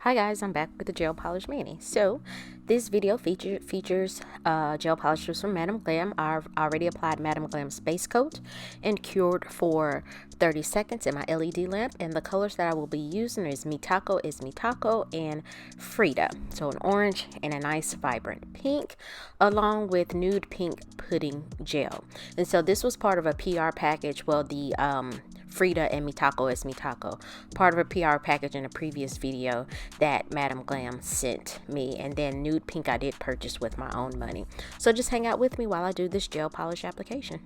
Hi guys, I'm back with the gel polish mani. So this video features gel polishes from Madam Glam. I've already applied Madam Glam's base coat and cured for 30 seconds in my LED lamp, and the colors that I will be using is 𝑻𝒊𝒔𝒉 and Frida. So an orange and a nice vibrant pink, along with nude pink pudding gel. And so this was part of a PR package. Well, the Frida and 𝒊𝒔𝒉, part of a PR package in a previous video that Madam Glam sent me, and then nude pink I did purchase with my own money. So just hang out with me while I do this gel polish application.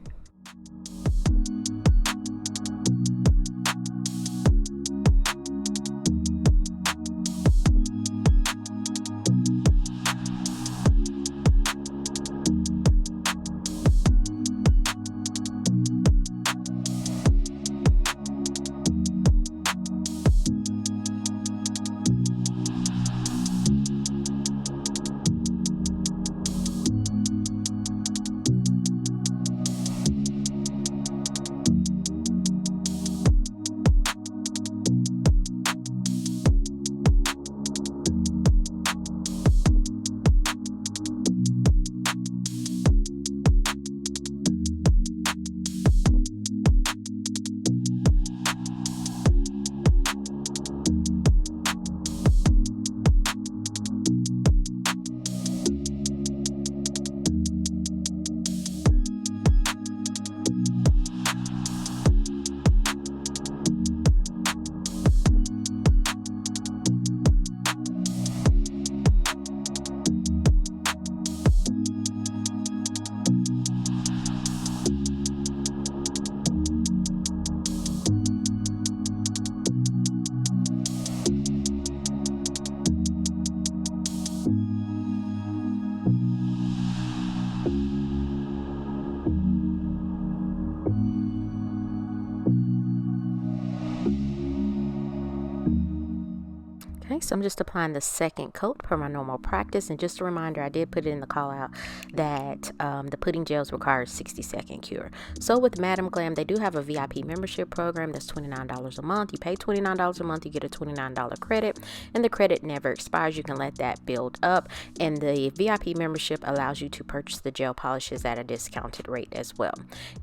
Okay, so I'm just applying the second coat per my normal practice, and just a reminder, I did put it in the call out that the pudding gels require a 60-second cure. So with Madam Glam, they do have a VIP membership program that's $29 a month. You pay $29 a month, you get a $29 credit, and the credit never expires. You can let that build up, and the VIP membership allows you to purchase the gel polishes at a discounted rate as well.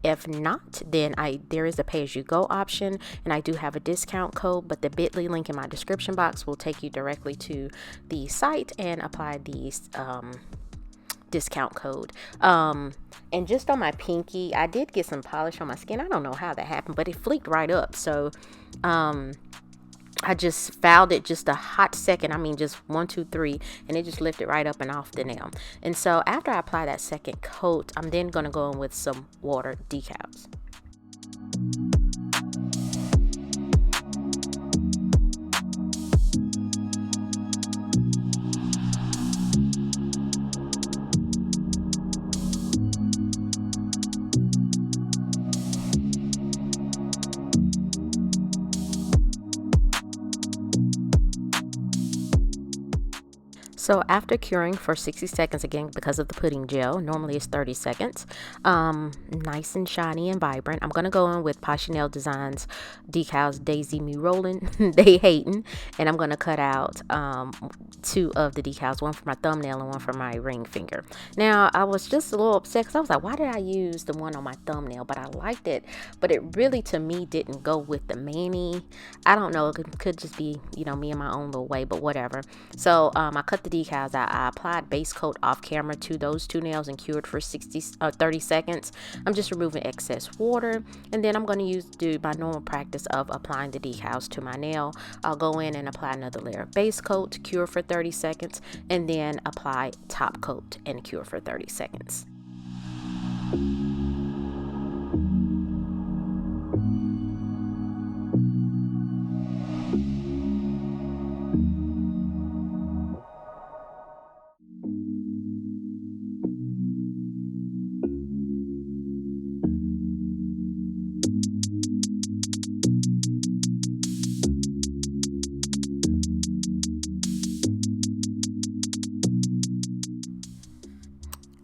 If not, then there is a pay-as-you-go option, and I do have a discount code, but the bit.ly link in my description box will take you directly to the site and apply these discount code. And just on my pinky, I did get some polish on my skin. I don't know how that happened, but it fleeked right up. So I just fouled it just a hot second. I mean, just 1, 2, 3, and it just lifted right up and off the nail. And so after I apply that second coat, I'm then going to go in with some water decals. So after curing for 60 seconds, again, because of the pudding gel, normally it's 30 seconds, nice and shiny and vibrant, I'm going to go in with Poshy Nail Designs Decals, Daisy Me Rolling, They Hatin', and I'm going to cut out 2 of the decals, one for my thumbnail and one for my ring finger. Now, I was just a little upset because I was like, why did I use the one on my thumbnail? But I liked it, but it really, to me, didn't go with the mani. I don't know, it could just be, you know, me in my own little way, but whatever. So I cut the decals. I applied base coat off camera to those 2 nails and cured for 30 seconds. I'm just removing excess water, and then I'm going to do my normal practice of applying the decals to my nail. I'll go in and apply another layer of base coat, cure for 30 seconds, and then apply top coat and cure for 30 seconds.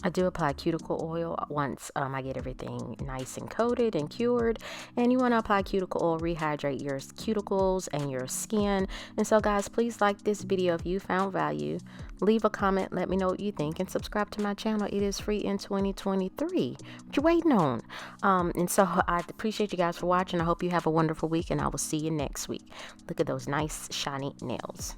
I do apply cuticle oil once I get everything nice and coated and cured. And you want to apply cuticle oil, rehydrate your cuticles and your skin. And so guys, please like this video if you found value. Leave a comment, let me know what you think, and subscribe to my channel. It is free in 2023. What you waiting on? And so I appreciate you guys for watching. I hope you have a wonderful week, and I will see you next week. Look at those nice shiny nails.